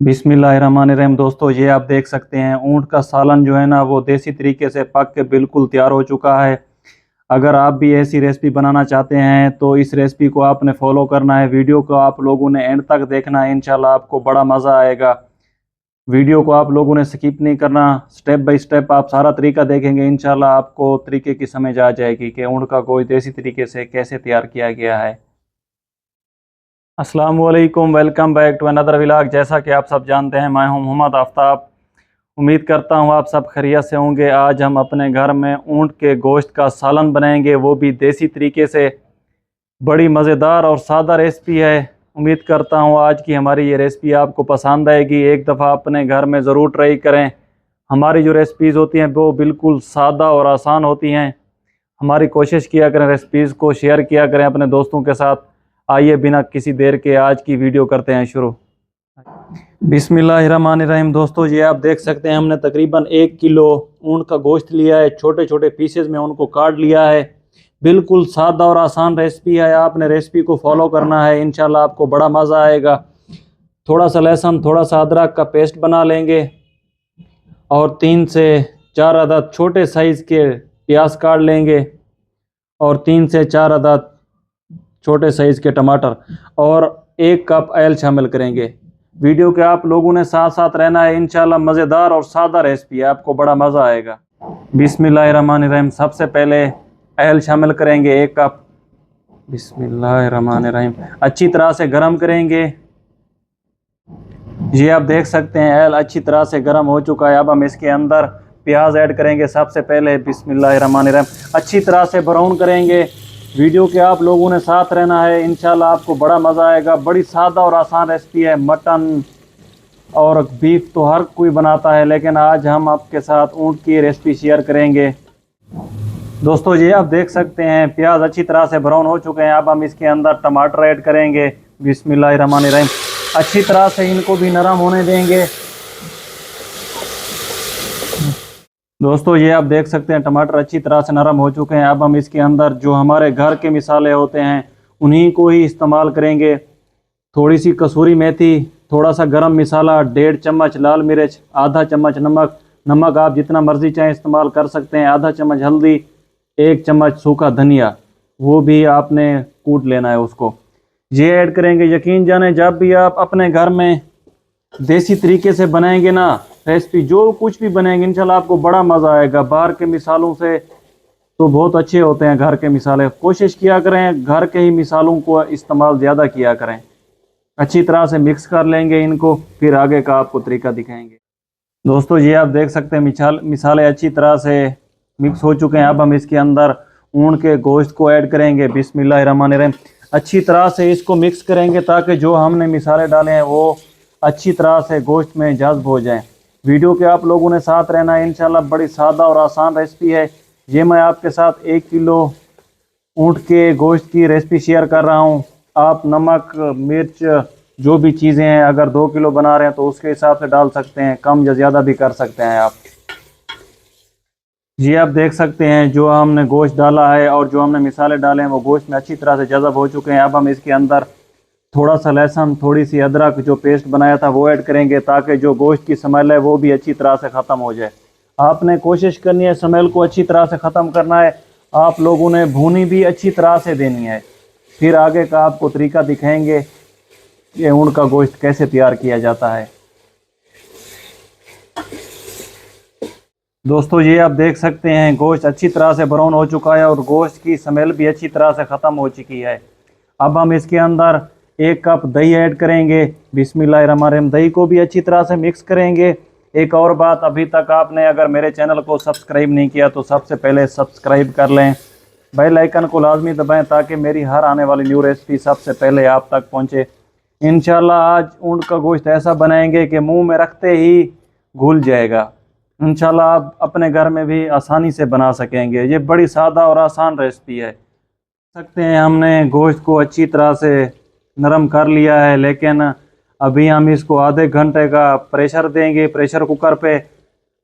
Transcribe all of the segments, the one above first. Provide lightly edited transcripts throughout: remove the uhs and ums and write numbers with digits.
बिस्मिल्लाहिर्रहमानिर्रहीम। दोस्तों, ये आप देख सकते हैं ऊँट का सालन जो है ना वो देसी तरीके से पक के बिल्कुल तैयार हो चुका है। अगर आप भी ऐसी रेसिपी बनाना चाहते हैं तो इस रेसिपी को आपने फॉलो करना है। वीडियो को आप लोगों ने एंड तक देखना है, इंशाल्लाह आपको बड़ा मज़ा आएगा। वीडियो को आप लोगों ने स्किप नहीं करना, स्टेप बाय स्टेप आप सारा तरीका देखेंगे, इंशाल्लाह आपको तरीके की समझ आ जाएगी कि ऊँट का गोश्त देसी तरीके से कैसे तैयार किया गया है। अस्सलाम वालेकुम, welcome back to another vlog. जैसा कि आप सब जानते हैं, मैं हूं मोहम्मद आफ्ताब। उम्मीद करता हूं आप सब खैरियत से होंगे। आज हम अपने घर में ऊंट के गोश्त का सालन बनाएंगे, वो भी देसी तरीके से। बड़ी मज़ेदार और सादा रेसिपी है। उम्मीद करता हूं आज की हमारी ये रेसिपी आपको पसंद आएगी। एक दफ़ा अपने घर में ज़रूर ट्राई करें। हमारी जो रेसिपीज़ होती हैं वो बिल्कुल सादा और आसान होती हैं। हमारी कोशिश किया करें, रेसिपीज़ को शेयर किया करें अपने दोस्तों के साथ। आइए बिना किसी देर के आज की वीडियो करते हैं शुरू। बिस्मिल्लाहिर्रहमानिर्रहीम। दोस्तों, ये आप देख सकते हैं हमने तकरीबन 1 किलो ऊँट का गोश्त लिया है। छोटे छोटे पीसेज में उनको काट लिया है। बिल्कुल सादा और आसान रेसिपी है। आपने रेसिपी को फॉलो करना है, इंशाल्लाह आपको बड़ा मज़ा आएगा। थोड़ा सा लहसुन, थोड़ा सा अदरक का पेस्ट बना लेंगे और 3 से 4 अदद छोटे साइज़ के प्याज काट लेंगे और 3 से 4 अदद छोटे साइज़ के टमाटर और 1 कप ऑयल शामिल करेंगे। वीडियो के आप लोगों ने साथ साथ रहना है, इंशाल्लाह मज़ेदार और सादा रेसिपी है, आपको बड़ा मज़ा आएगा। बिस्मिल्लाहिर्रहमानिर्रहीम। सबसे पहले ऑयल शामिल करेंगे 1 कप। बिस्मिल्लाहिर्रहमानिर्रहीम। अच्छी तरह से गर्म करेंगे। ये आप देख सकते हैं ऑयल अच्छी तरह से गर्म हो चुका है। अब हम इसके अंदर प्याज ऐड करेंगे। सबसे पहले बिस्मिल्लाहिर्रहमानिर्रहीम अच्छी तरह से ब्राउन करेंगे। वीडियो के आप लोगों ने साथ रहना है, इंशाल्लाह आपको बड़ा मज़ा आएगा। बड़ी सादा और आसान रेसिपी है। मटन और बीफ तो हर कोई बनाता है, लेकिन आज हम आपके साथ ऊँट की रेसिपी शेयर करेंगे। दोस्तों, ये आप देख सकते हैं प्याज अच्छी तरह से ब्राउन हो चुके हैं। अब हम इसके अंदर टमाटर ऐड करेंगे। बिस्मिल्लाहिर्रहमानिर्रहीम। अच्छी तरह से इनको भी नरम होने देंगे। दोस्तों, ये आप देख सकते हैं टमाटर अच्छी तरह से नरम हो चुके हैं। अब हम इसके अंदर जो हमारे घर के मिसाले होते हैं उन्हीं को ही इस्तेमाल करेंगे। थोड़ी सी कसूरी मेथी, थोड़ा सा गरम मसाला, 1.5 चम्मच लाल मिर्च, आधा चम्मच नमक। नमक आप जितना मर्जी चाहें इस्तेमाल कर सकते हैं। आधा चम्मच हल्दी, 1 चम्मच सूखा धनिया, वो भी आपने कूट लेना है उसको। ये ऐड करेंगे। यकीन जाने जब भी आप अपने घर में देसी तरीके से बनाएंगे ना रेसिपी, जो कुछ भी बनाएंगे इंशाल्लाह आपको बड़ा मज़ा आएगा। बाहर के मिसालों से तो बहुत अच्छे होते हैं घर के मिसाले। कोशिश किया करें घर के ही मिसालों को इस्तेमाल ज़्यादा किया करें। अच्छी तरह से मिक्स कर लेंगे इनको, फिर आगे का आपको तरीका दिखाएंगे। दोस्तों, ये आप देख सकते हैं मिसाले अच्छी तरह से मिक्स हो चुके हैं। अब हम इसके अंदर ऊँट के गोश्त को ऐड करेंगे। बिस्मिल्लाहिर्रहमानिर्रहीम। अच्छी तरह से इसको मिक्स करेंगे ताकि जो हमने मिसाले डाले हैं वो अच्छी तरह से गोश्त में जज्ब हो जाएं। वीडियो के आप लोगों ने साथ रहना है, इंशाल्लाह बड़ी सादा और आसान रेसिपी है। ये मैं आपके साथ 1 किलो ऊँट के गोश्त की रेसिपी शेयर कर रहा हूँ। आप नमक, मिर्च, जो भी चीज़ें हैं, अगर 2 किलो बना रहे हैं तो उसके हिसाब से डाल सकते हैं, कम या ज़्यादा भी कर सकते हैं आप। जी आप देख सकते हैं जो हमने गोश्त डाला है और जो हमने मिसाले डाले हैं वो गोश्त में अच्छी तरह से जज़ब हो चुके हैं। अब हम इसके अंदर थोड़ा सा लहसुन, थोड़ी सी अदरक जो पेस्ट बनाया था वो ऐड करेंगे ताकि जो गोश्त की स्मेल है वो भी अच्छी तरह से ख़त्म हो जाए। आपने कोशिश करनी है स्मेल को अच्छी तरह से ख़त्म करना है। आप लोगों ने भुनी भी अच्छी तरह से देनी है। फिर आगे का आपको तरीका दिखाएंगे कि ऊँट का गोश्त कैसे तैयार किया जाता है। दोस्तों, ये आप देख सकते हैं गोश्त अच्छी तरह से ब्राउन हो चुका है और गोश्त की स्मेल भी अच्छी तरह से ख़त्म हो चुकी है। अब हम इसके अंदर 1 कप दही ऐड करेंगे। बिस्मिल्लाहिर्रहमानिर्रहीम। दही को भी अच्छी तरह से मिक्स करेंगे। एक और बात, अभी तक आपने अगर मेरे चैनल को सब्सक्राइब नहीं किया तो सबसे पहले सब्सक्राइब कर लें, बेल आइकन को लाजमी दबाएं ताकि मेरी हर आने वाली न्यू रेसिपी सबसे पहले आप तक पहुंचे। इंशाल्लाह आज ऊँट का गोश्त ऐसा बनाएंगे कि मुंह में रखते ही घुल जाएगा। इंशाल्लाह आप अपने घर में भी आसानी से बना सकेंगे। ये बड़ी सादा और आसान रेसिपी है। सकते हैं हमने गोश्त को अच्छी तरह से नरम कर लिया है, लेकिन अभी हम इसको आधे घंटे का प्रेशर देंगे प्रेशर कुकर पे।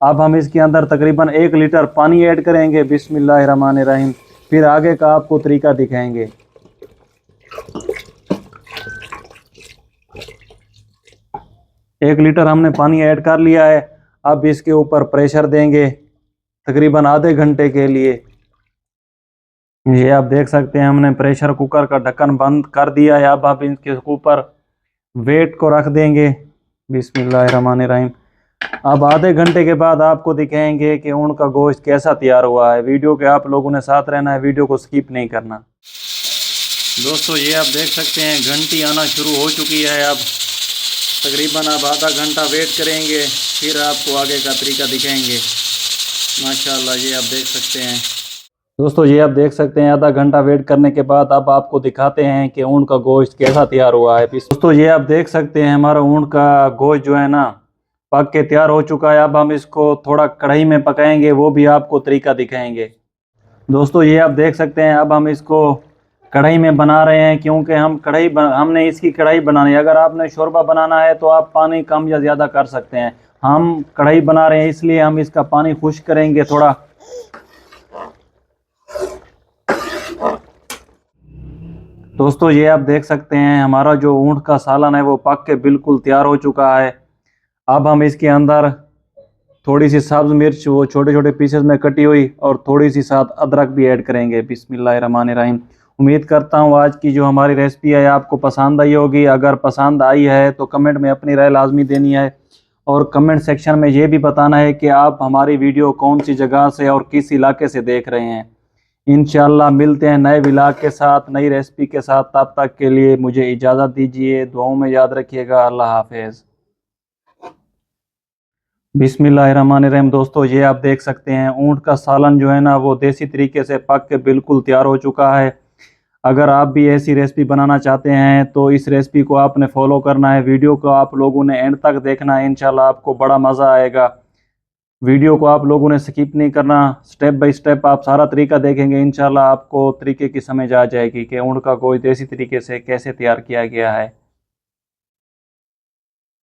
अब हम इसके अंदर तकरीबन 1 लीटर पानी ऐड करेंगे। बिस्मिल्लाहिर्रहमानिर्रहीम। फिर आगे का आपको तरीका दिखाएंगे। 1 लीटर हमने पानी ऐड कर लिया है। अब इसके ऊपर प्रेशर देंगे तकरीबन आधे घंटे के लिए। ये आप देख सकते हैं हमने प्रेशर कुकर का ढक्कन बंद कर दिया है। अब आप इसके ऊपर वेट को रख देंगे। बिस्मिल्लाहिर्रहमानिर्रहीम। अब आधे घंटे के बाद आपको दिखाएंगे कि ऊँट का गोश्त कैसा तैयार हुआ है। वीडियो के आप लोगों ने साथ रहना है, वीडियो को स्किप नहीं करना। दोस्तों ये आप देख सकते हैं घंटी आना शुरू हो चुकी है। अब तकरीबन आप आधा घंटा वेट करेंगे, फिर आपको आगे का तरीका दिखाएंगे। माशाल्लाह ये आप देख सकते हैं। दोस्तों ये आप देख सकते हैं आधा घंटा वेट करने के बाद अब आपको दिखाते हैं कि ऊँट का गोश्त कैसा तैयार हुआ है। दोस्तों ये आप देख सकते हैं हमारा ऊँट का गोश्त जो है ना पक के तैयार हो चुका है। अब हम इसको थोड़ा कढ़ाई में पकाएंगे, वो भी आपको तरीका दिखाएंगे। दोस्तों ये आप देख सकते हैं अब हम इसको कढ़ाई में बना रहे हैं, क्योंकि हमने इसकी कढ़ाई बनानी है। अगर आपने शोरबा बनाना है तो आप पानी कम या ज़्यादा कर सकते हैं। हम कढ़ाई बना रहे हैं इसलिए हम इसका पानी खुश्क करेंगे थोड़ा। दोस्तों ये आप देख सकते हैं हमारा जो ऊँट का सालन है वो पक के बिल्कुल तैयार हो चुका है। अब हम इसके अंदर थोड़ी सी सब्ज मिर्च वो छोटे छोटे पीसेस में कटी हुई और थोड़ी सी साथ अदरक भी ऐड करेंगे। बिस्मिल्लाहिर्रहमानिर्रहीम। उम्मीद करता हूँ आज की जो हमारी रेसिपी है आपको पसंद आई होगी। अगर पसंद आई है तो कमेंट में अपनी राय लाजमी देनी है और कमेंट सेक्शन में ये भी बताना है कि आप हमारी वीडियो कौन सी जगह से और किस इलाके से देख रहे हैं। इंशाल्लाह मिलते हैं नए व्लॉग के साथ, नई रेसिपी के साथ। तब तक के लिए मुझे इजाज़त दीजिए। दुआओं में याद रखिएगा। अल्लाह हाफिज़। बिस्मिल्लाहिर्रहमानिर्रहीम। दोस्तों ये आप देख सकते हैं ऊँट का सालन जो है ना वो देसी तरीके से पक के बिल्कुल तैयार हो चुका है। अगर आप भी ऐसी रेसिपी बनाना चाहते हैं तो इस रेसिपी को आपने फॉलो करना है। वीडियो को आप लोगों ने एंड तक देखना है, इंशाल्लाह आपको बड़ा मज़ा आएगा। वीडियो को आप लोगों ने स्किप नहीं करना, स्टेप बाय स्टेप आप सारा तरीका देखेंगे। इंशाल्लाह आपको तरीके की समझ आ जाएगी कि ऊँट का गोश्त देसी तरीके से कैसे तैयार किया गया है।